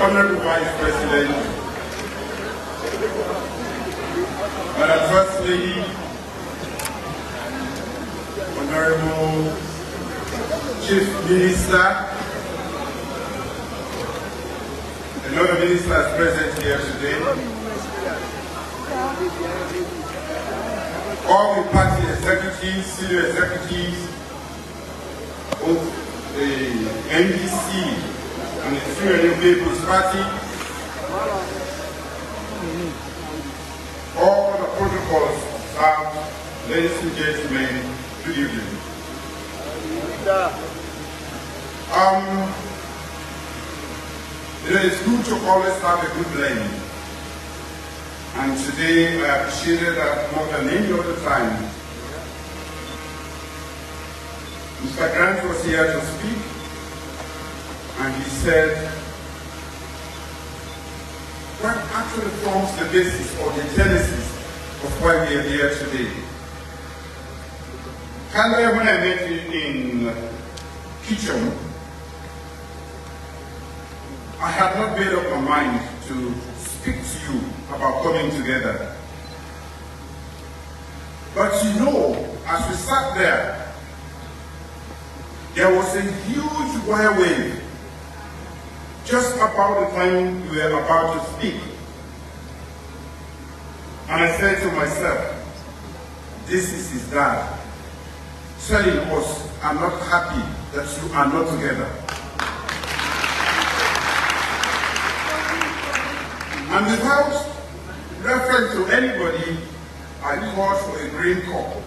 Honorable Vice President, Madam First Lady, Honorable Chief Minister, and other ministers present here today, all the party executives, senior executives, both the NDC and the Freetown People's Party, all the protocols served, ladies and gentlemen, good evening. It is good to always have a good blend. And today I appreciated that more than any other time. Mr. Grant was here to speak, and he said, what actually forms the basis or the genesis of why we are here today? When I met you in Kitchen, I had not made up my mind to speak to you about coming together. But you know, as we sat there, there was a huge wire wave just about the time we were about to speak. And I said to myself, this is his dad telling us, I'm not happy that you are not together. And without reference to anybody, I called for a green cup,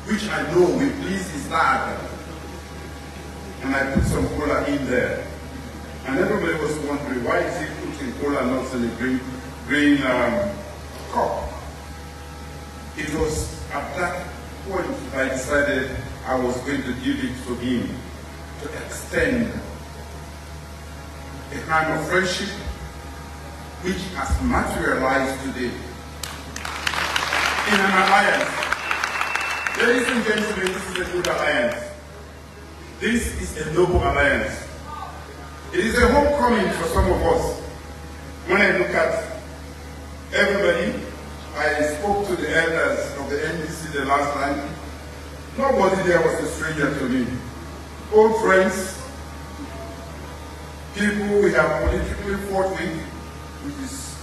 which I know will please his dad. And I put some cola in there. And everybody was wondering, why is he putting cola not in a green cup? It was at that point I decided I was going to give it to him to extend a kind of friendship which has materialized today in an alliance. Ladies and gentlemen, this is a good alliance. This is a noble alliance. It is a homecoming for some of us. When I look at everybody, I spoke to the elders of the NDC the last time. Nobody there was a stranger to me. Old friends, people we have politically fought with, which is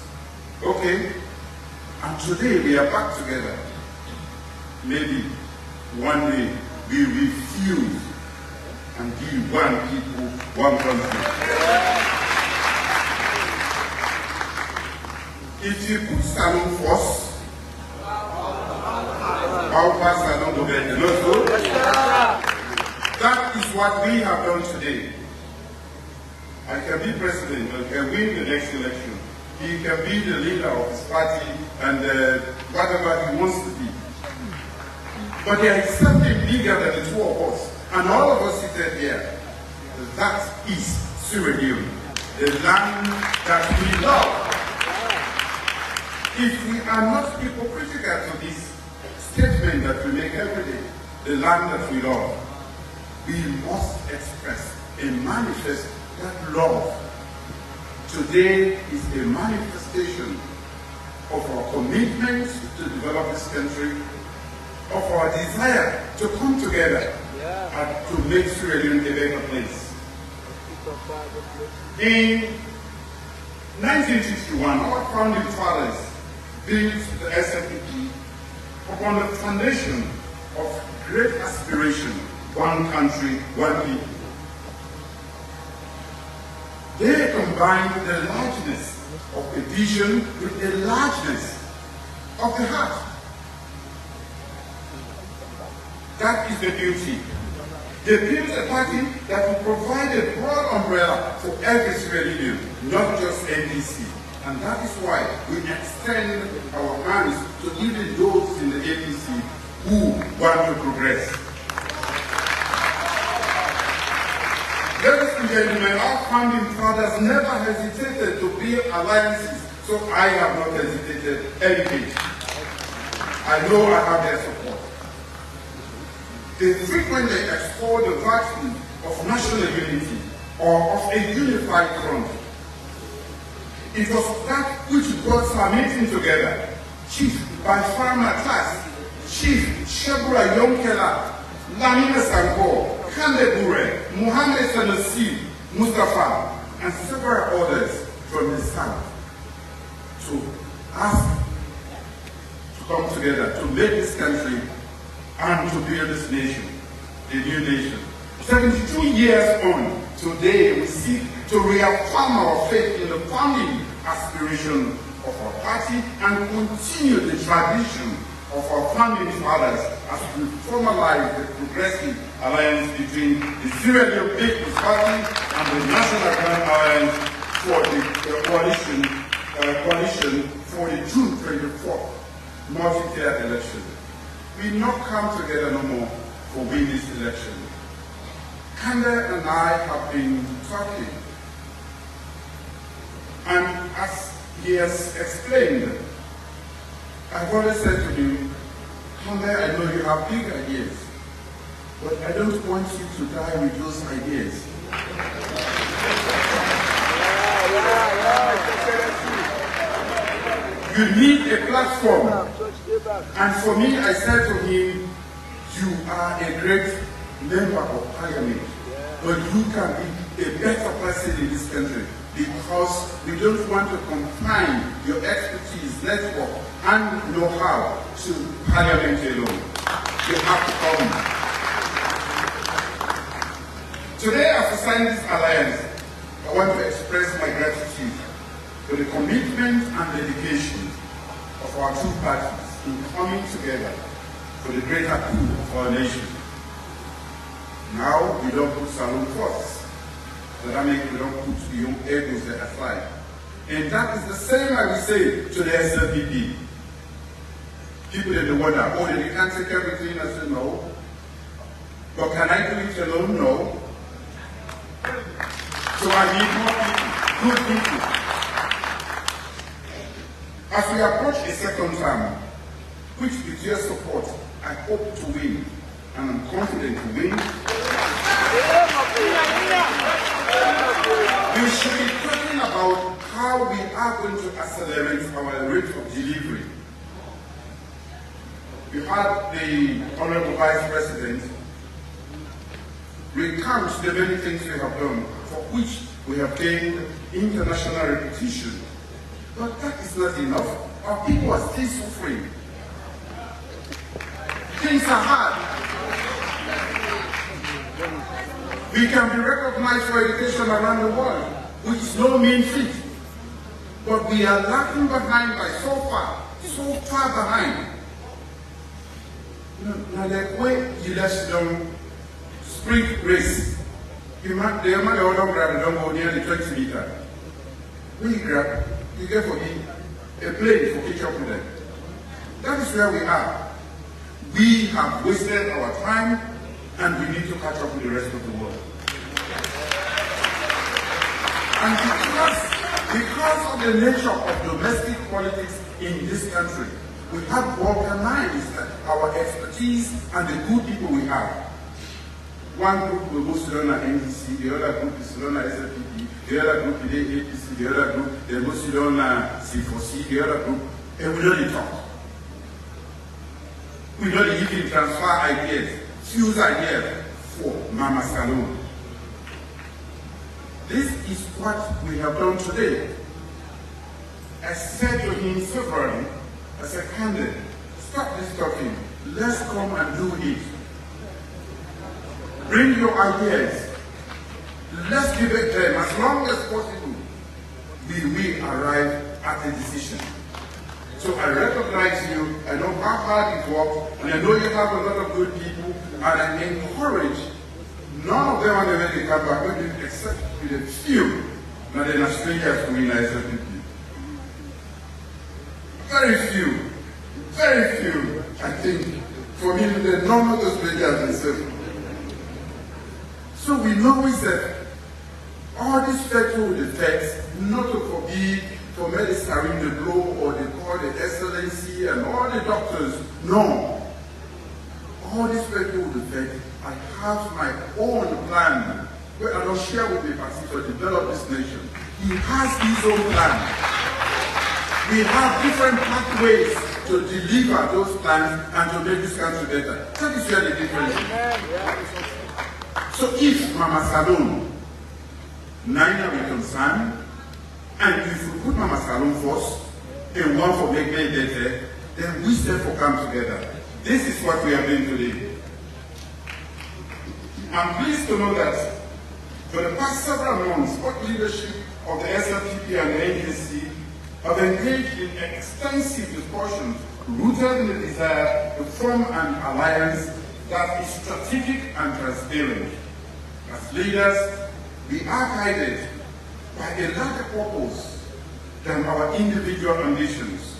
okay. And today we are back together. Maybe one day we refuse and be one people, one country. If you put Salone first, how far Salone will get the local? That is what we have done today. I can be president and can win the next election. He can be the leader of his party and whatever he wants to be. But there is something bigger than the two of us. And all of us seated here. That is Sierra Leone, the land that we love. If we are not hypocritical to this statement that we make every day, the land that we love, we must express and manifest that love. Today is a manifestation of our commitment to develop this country, of our desire to come together and to make Sierra Leone a better place. In 1961, our founding fathers built the Slpp upon the foundation of great aspiration, one country, one people. They combined the largeness of a vision with the largeness of the heart. That is the beauty. They built a party that will provide a broad umbrella for every Sierra Leone, not just NDC. And that is why we extend our hands to even those in the APC who want to progress. Ladies and gentlemen, our founding fathers never hesitated to build alliances, so I have not hesitated any bit. I know I have their support. They frequently extol the virtue of national unity or of a unified front. It was that which brought Salome together. Chief Bafama Class, Chief Shebura Yonkela, Lamina Sanko, Kande Bure, Mohammed Sanusi, Mustafa, and several others from the south to ask to come together to make this country and to build this nation, the new nation. 72 years on, today we seek to reaffirm our faith in the founding aspiration of our party and continue the tradition of our founding fathers as we formalize the progressive alliance between the Sierra Leone People's Party and the National Grand Alliance for the coalition for the June 24th multi-tier election. We not come together no more for win this election. Kande and I have been talking, and as he has explained, I've always said to him, Kande, I know you have big ideas, but I don't want you to die with those ideas. You need a platform. And for me, I said to him, you are a great member of parliament, but you can be a better person in this country because we don't want to confine your expertise, network, and know-how to parliament alone. You have to come. Today, as we sign this alliance, I want to express my gratitude for the commitment and dedication of our two parties in coming together for the greater good of our nation. Now, we don't put Salone first. That means we don't put the young egos aside. And that is the same I will say to the Slpp. People in the wonder, oh, they can't take everything. I said, no. But can I do it alone? No. So I need more people, good people. As we approach a second term, which with your support, I hope to win, and I'm confident to win, we should be talking about how we are going to accelerate our rate of delivery. We had the Honorable Vice President recount the many things we have done, for which we have gained international reputation. But that is not enough. Our people are still suffering. Things are hard. We can be recognized for education around the world, which is no mean feat. But we are lagging behind by so far behind. Now the way Julius done sprint race, the man don't grab, don't go near the 20 meters. When you grab, you get for me a plane for each of them. That is where we are. We have wasted our time and we need to catch up with the rest of the world. And because of the nature of domestic politics in this country, we have organized our expertise and the good people we have. One group will go to learn NDC, the other group is to learn SLPP, the other group is the APC, the other group they go to learn C4C, the other group, and we don't talk. We don't even transfer ideas, fuse ideas for Mama Salone. This is what we have done today. I said to him severally, I said, Kande, stop this talking. Let's come and do it. Bring your ideas. Let's give it them. As long as possible, we will arrive at a decision. So I recognize you, I know how hard you work, and I know you have a lot of good people, and I encourage none of them on the way they come back, maybe except with a few, but then Australia to win SLP. Very few, I think. For me, the normal Australians themselves. So we know is that all these federal effects, not to forbid for medicine the globe or they call the excellency and all the doctors, no. all these people would have said, I have my own plan, where I don't share with the party to develop this nation. He has his own plan. We have different pathways to deliver those plans and to make this country better. That is where the difference is. So if Mama Salone, neither we concern, and if we put Mama Salone first, and one for make me better, then we therefore come together. This is what we are doing today. I'm pleased to know that for the past several months, both leadership of the Slpp and the NDC have engaged in extensive discussions rooted in the desire to form an alliance that is strategic and transparent. As leaders, we are guided by a larger purpose than our individual ambitions.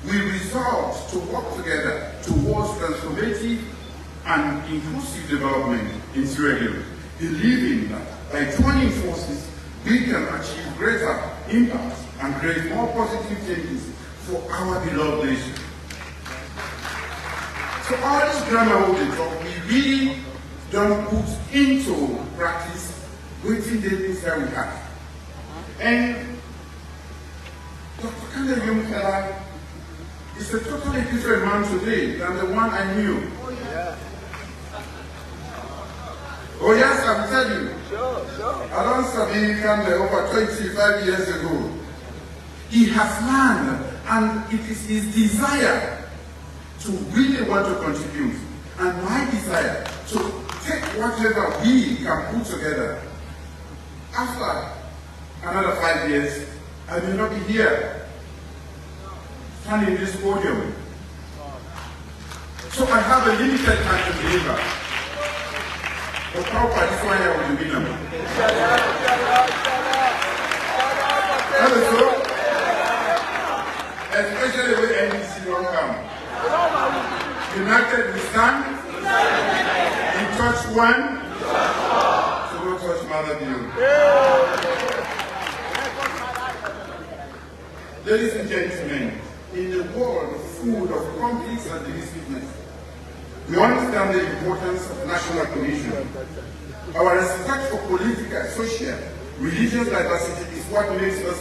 We resolve to work together towards transformative and inclusive development in Sierra Leone, believing that by joining forces, we can achieve greater impact and create more positive changes for our beloved nation. So all this grammar we talk, we really don't put into practice within the things that we have. And Dr. Kanda Young is a totally different man today than the one I knew. Oh yes, I'm telling you. Sure. I don't study Kanda over 25 years ago. He has learned, and it is his desire to really want to contribute. And my desire to take whatever we can put together. After another 5 years, I will not be here, standing in this podium. So I have a limited time to deliver. But how far this one here will be now? Also, especially when NDC don't come. United we stand, in touch one, so don't touch Maada view. Ladies and gentlemen, in the world full of conflicts and divisiveness, we understand the importance of national cohesion. Our respect for political, social, religious diversity is what makes us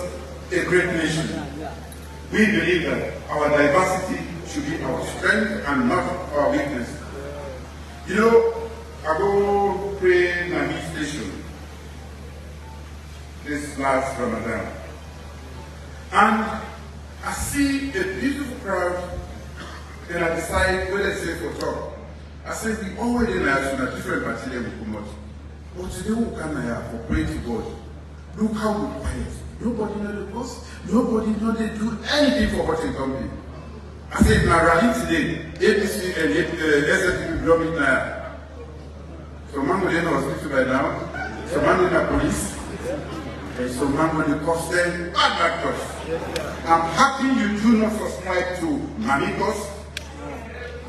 a great nation. We believe that our diversity should be our strength and not our weakness. You know, I go pray in a meat station this last Ramadan, and I see a beautiful crowd, and I decide whether to say for talk. I said, we already know a different material will come out. But today we come here for praying to God. Look how we quiet. Nobody know the cost. Nobody know they do anything for what they come in. I said, my rally today, APC and SFP blow me now. Some man will in the hospital by now. Some man in the police. And some man will cost them bad actors. I'm happy you do not subscribe to Mamikos.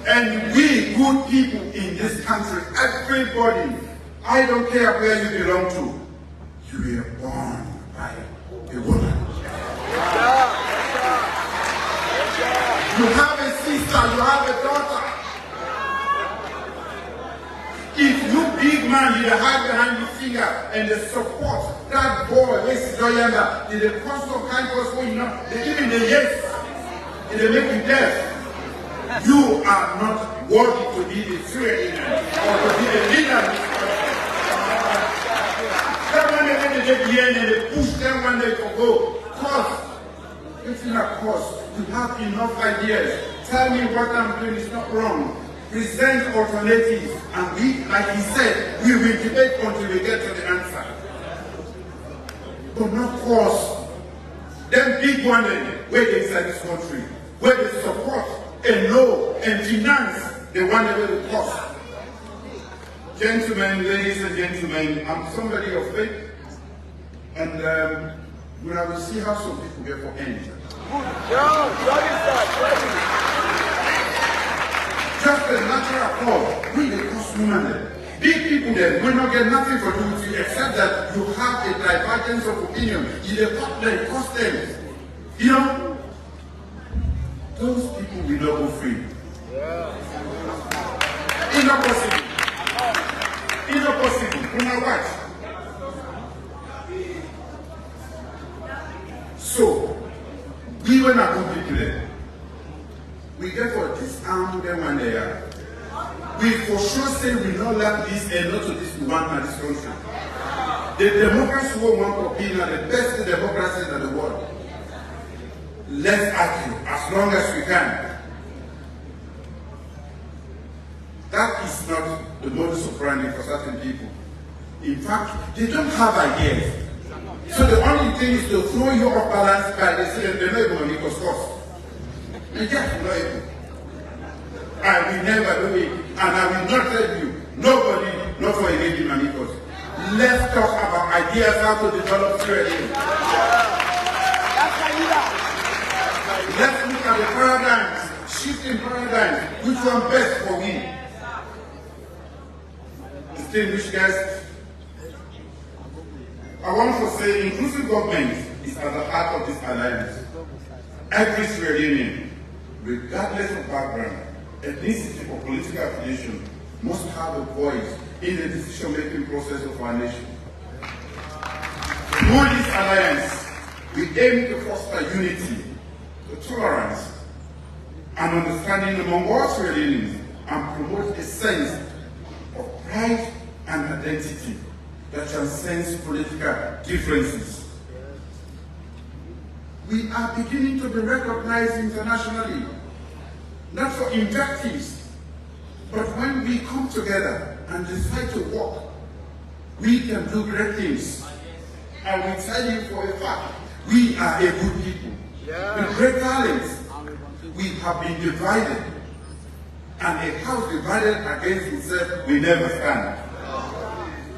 And we good people in this country, everybody, I don't care where you belong to, you were born by a woman. You have a sister, you have a daughter. If you big man, you hide behind your finger and they support that boy, Mrs. Joyanda, in the constant kind of going on, they give him the yes, and they make him deaf. You are not worthy to be a Syrian or to be a leader in this country. That one they get the end and they push them when they go. Cause, it's not cause. You have enough ideas. Tell me what I'm doing is not wrong. Present alternatives, and we, like he said, we will debate until we get to the answer. But not cause. Them big one where they inside this country, where they support and know and finance the one that will cost. Gentlemen, ladies and gentlemen, I'm somebody of faith, and when I will see how some people get for end. Just a natural cause, we the cost women. Big people there will not get nothing for doing with you except that you have a divergence of opinion. You cut them, cost them. You know, those people will not go free. In not possible. It's not possible. Una watch. So, we were not completely. We therefore disarm them when they are. We for sure say we not like this and not to this one in this country. The democracy who want to be the best democracy in the world. Let's argue as long as we can. That is not the modus operandi for certain people. In fact, they don't have ideas. So the only thing is to throw you off balance by the saying they're not able to make us cost. They just not able. I will never do it, and I will not tell you, nobody, not for engaging amigos. Let's talk about ideas how to develop trade. Let's look at the paradigms, shifting paradigms, which one best for we. Distinguished guests, I want to say inclusive government is at the heart of this alliance. Every Sierra Leonean, regardless of background, ethnicity or political affiliation, must have a voice in the decision-making process of our nation. Through this alliance, we aim to foster unity, tolerance, and understanding among all Sierra Leoneans and promote a sense of pride and identity that transcends political differences. We are beginning to be recognized internationally, not for invectives, but when we come together and decide to work, we can do great things. I will tell you for a fact, we are a good people. With great talents, we have been divided, and a house divided against itself will never stand.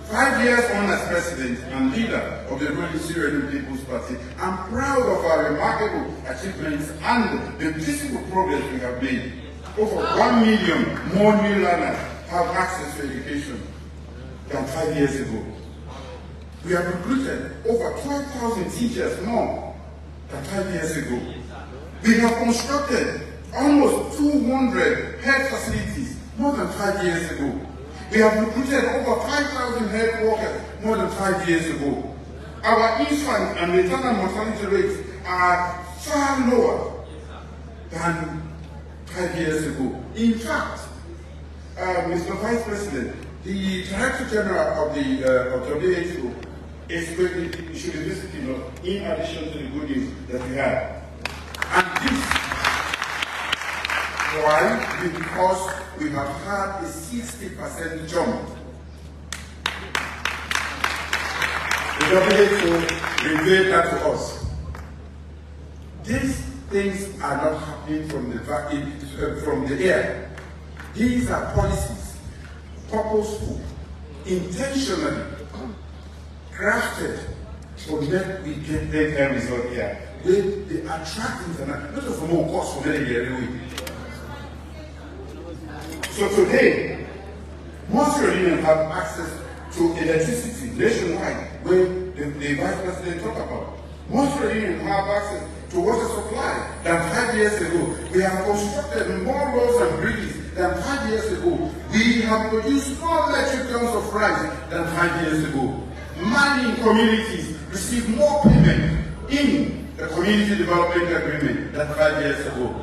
5 years on as president and leader of the ruling Syrian People's Party, I'm proud of our remarkable achievements and the visible progress we have made. Over 1 million more new learners have access to education than 5 years ago. We have recruited over 12,000 teachers more than 5 years ago. We have constructed almost 200 health facilities more than 5 years ago. We have recruited over 5,000 health workers more than 5 years ago. Our infant and maternal mortality rates are far lower than 5 years ago. In fact, Mr. Vice President, the Director General of the WHO is going to should be visiting us in addition to the good news that we have. And this, why? Because we have had a 60% jump. The WHO revealed that to us. These things are not happening from the air. These are policies, purposeful, intentionally crafted to make we get the end result here. They attract international, not of more cost for many years. So today, most Sierra Leoneans have access to electricity nationwide, where the Vice President talked about. Most Sierra Leoneans have access to water supply than 5 years ago. We have constructed more roads and bridges than 5 years ago. We have produced more metric tons of rice than 5 years ago. Mining communities receive more payment in the Community Development Agreement than 5 years ago.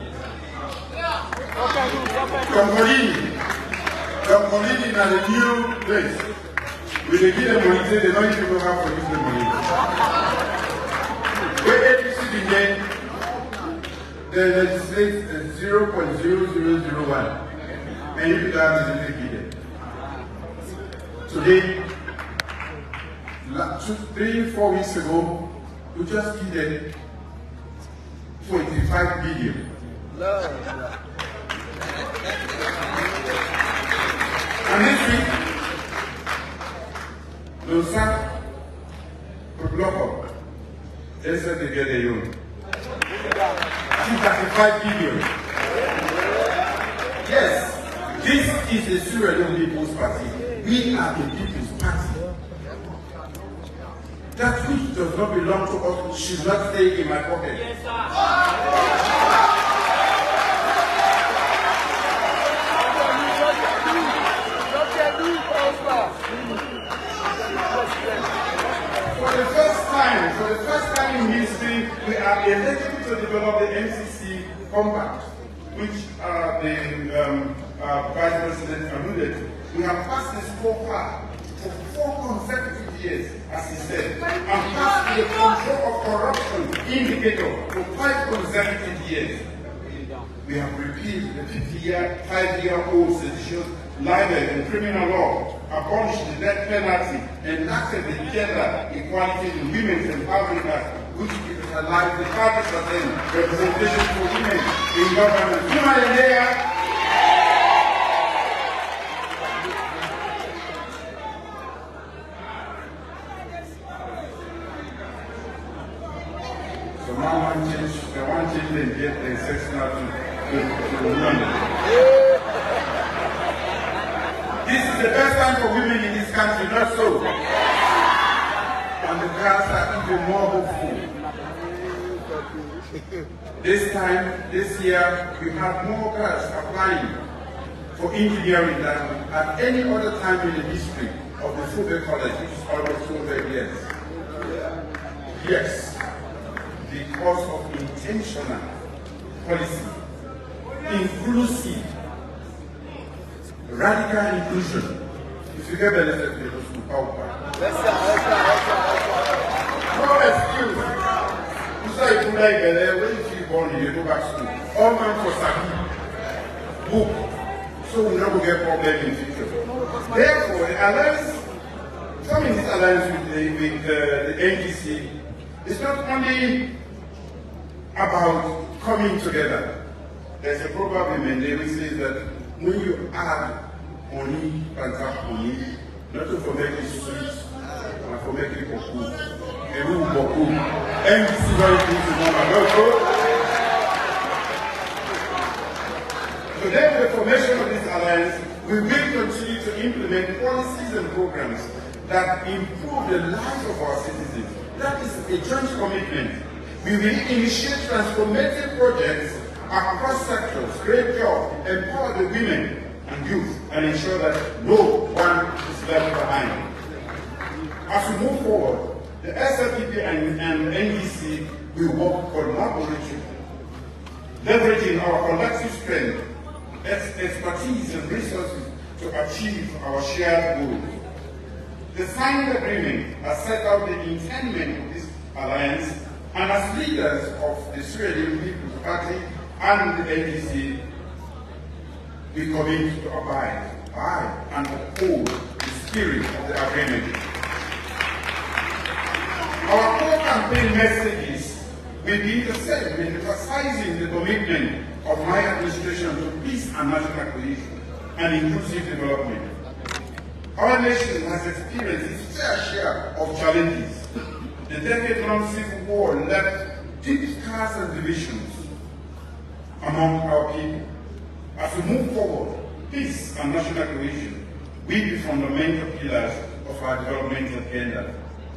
Compolini is a new place. We give them money, they don't even know how to use the money. Where APC began, they legislate 0.0001. And you can give it. Today, 3-4 weeks ago, we just needed 45 billion. And this week, those could block up. They said they get a loan. 35 billion. Yes, this is the Sierra Leone People's Party. We are the People's Party. That which does not belong to us should not stay in my pocket. Yes, sir. first time in history, we are eligible to develop the MCC Compact, which the Vice President alluded to. We have passed this scorecard for 4 consecutive years, as he said, and passed the control of corruption indicator for 5 consecutive years. We have repealed the 5-year-old seditious libel and criminal law, abolished the death penalty, enacted the Gender Equality and Women's Empowerment Act, which allows the 30% representation for women in government. So now one change and get the exceptional to women. This is the best time for women in this country, not so. And the girls are even more hopeful. This year, we have more girls applying for engineering than at any other time in the history of the Slpp College, which is almost 200 years. Yes, because of intentional policy, inclusive, radical inclusion. If you get benefit, you lose to power. No excuse. You say you like when you feel born, you go back to school. All man for Saki. Book. So we never get problem in the future. Therefore, the alliance, coming this alliance with the NGC, is not only about coming together. There's a proverb in Mende which says that when you add money, transact money, not to make it sweet, but for making it cool. And we will go cool. NGC is very good to know. So then, with the formation of this alliance, we will continue to implement policies and programs that improve the lives of our citizens. That is a joint commitment. We will initiate transformative projects across sectors, create jobs, empower the women and youth, and ensure that no one is left behind. As we move forward, the Slpp and NDC will work collaboratively, leveraging our collective strength, expertise and resources to achieve our shared goals. The signed agreement has set out the intendment of this alliance, and as leaders of the Sierra Leone People's Party and the NDC, we commit to abide by and uphold the spirit of the agreement. Our core campaign messages will be the same, in emphasizing the commitment of my administration to peace and national cohesion and inclusive development. Our nation has experienced its fair share of challenges. The decade-long civil war left deep scars and divisions among our people. As we move forward, peace and national cohesion will be fundamental pillars of our development agenda.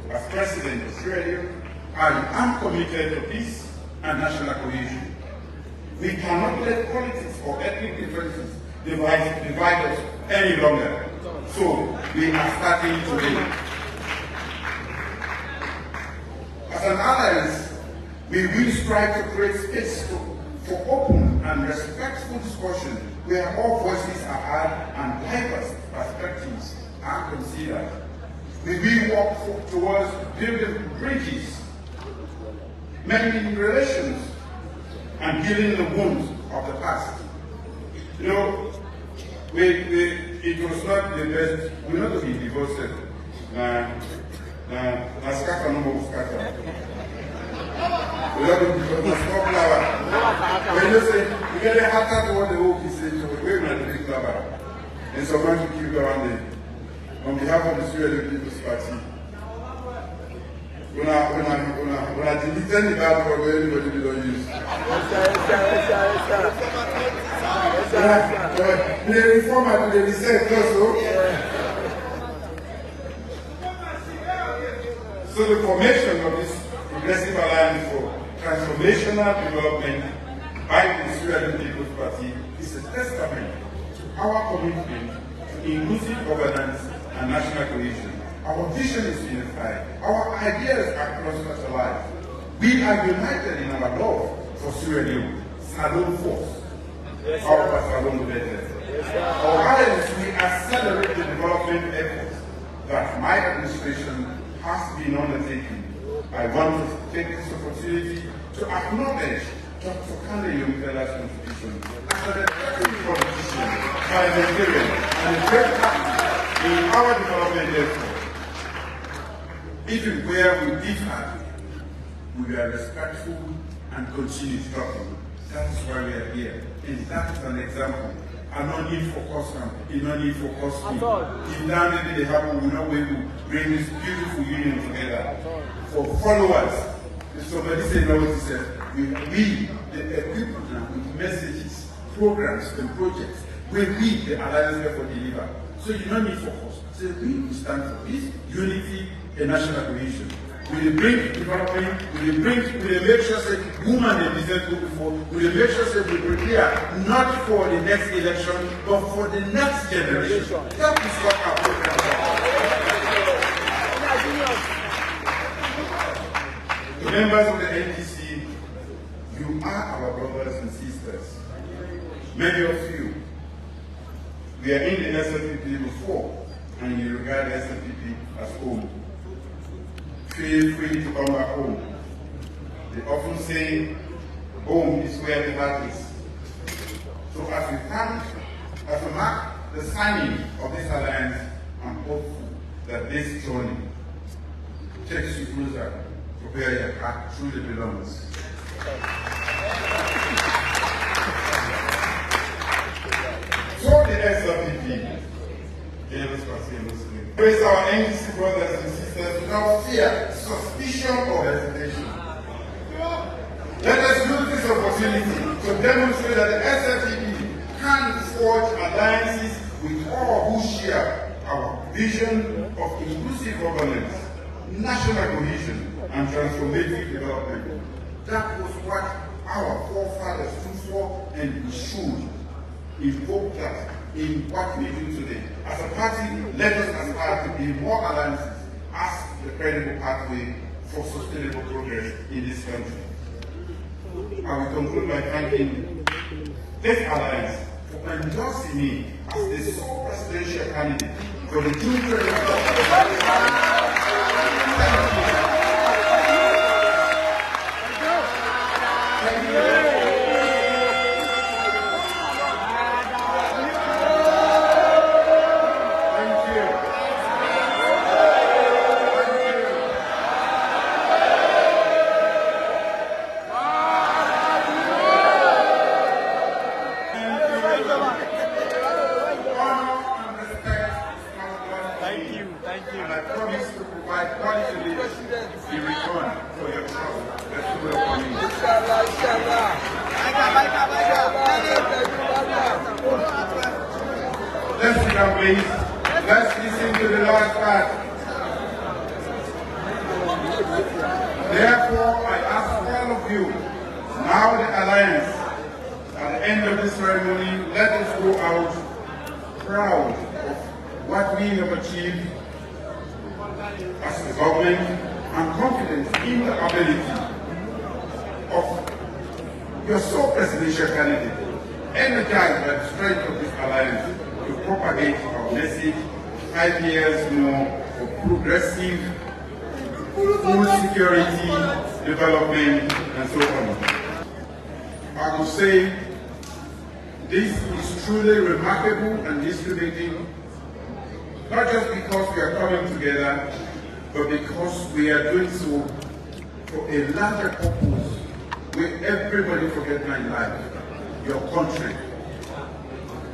As President of Sierra Leone, I am committed to peace and national cohesion. We cannot let politics or ethnic differences divide us any longer. So we are starting today. As an alliance, we will strive to create space for open and respectful discussion where all voices are heard and diverse perspectives are considered. We will work towards building bridges, mending relations, and healing the wounds of the past. You know, it was not the best. We're not to be divorced. Na scatter no more scatter. We have to be small flower. When you say you get a heart to what the old is saying, so we're not the big flower. And so much to keep around there. On behalf of the Sierra Leone People's Party, when I delete any bad word where anybody don't use. The reformer, the reset also. So the formation of this progressive alliance for transformational development by the Sierra Leone People's Party is a testament to our commitment to inclusive governance and national cohesion. Our vision is unified. Our ideas are cross-fertilized. We are united in our love for Sierra Leone, Salone force, our Salone better. Our Alliance, we accelerate the development efforts that my administration has been undertaking. I want to take this opportunity to acknowledge Dr. Yomfela's contribution as an effective politician, parliamentarian, and a great partner in our development efforts. Even where we differ, we are respectful and continue talking. That is why we are here. And that is an example. And no need for custom, no need for costume. If that didn't happen, we know we will bring this beautiful union together. For followers, if somebody say no, what he said, we the people now with messages, programs, and projects, we the Alliance for deliver. So you don't need for cost. So we stand for peace, unity, and national cohesion. We will bring development, we will make sure that women and business go before, we will make sure that we prepare not for the next election, but for the next generation. That is what our program is. The members of the NDC, you are our brothers and sisters. Many of you, we are in the SLPP before, and you regard SLPP as home. Feel free to come back home. They often say, home is where the heart is. So as we mark the signing of this alliance, I'm hopeful that this journey takes you closer to where your heart truly belongs. So the SLPP, praise our NDC brothers and sisters without fear, suspicion, or hesitation. Let us use this opportunity to demonstrate that the SLPP can forge alliances with all who share our vision of inclusive governance, national cohesion, and transformative development. That was what our forefathers stood for, and we should invoke that in what we do today. As a party, let us aspire to build more alliances as the credible pathway for sustainable progress in this country. I will conclude by thanking this alliance for endorsing me as the sole presidential candidate for the June 2024. And I promise to provide quality leadership in return for your trust that you will come in. Let's sit down, please. Let's listen to the last part. Therefore, I ask all of you, now the Alliance, at the end of this ceremony, let us go out proud of what we have achieved as a government and confident in the ability of your sole presidential candidate, energized by the strength of this alliance to propagate our message 5 years more of progressive food security, development, and so on. I would say this is truly remarkable and discriminating, not just because we are coming together, but because we are doing so for a larger purpose where everybody forgets my life, your country.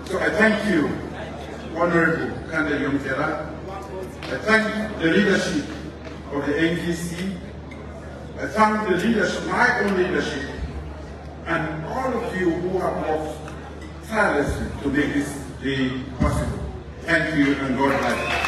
So I thank you, Honorable Kanda Yomfela. I thank the leadership of the NDC. I thank the leadership, my own leadership, and all of you who have worked tirelessly to make this day possible. Thank you and God bless you.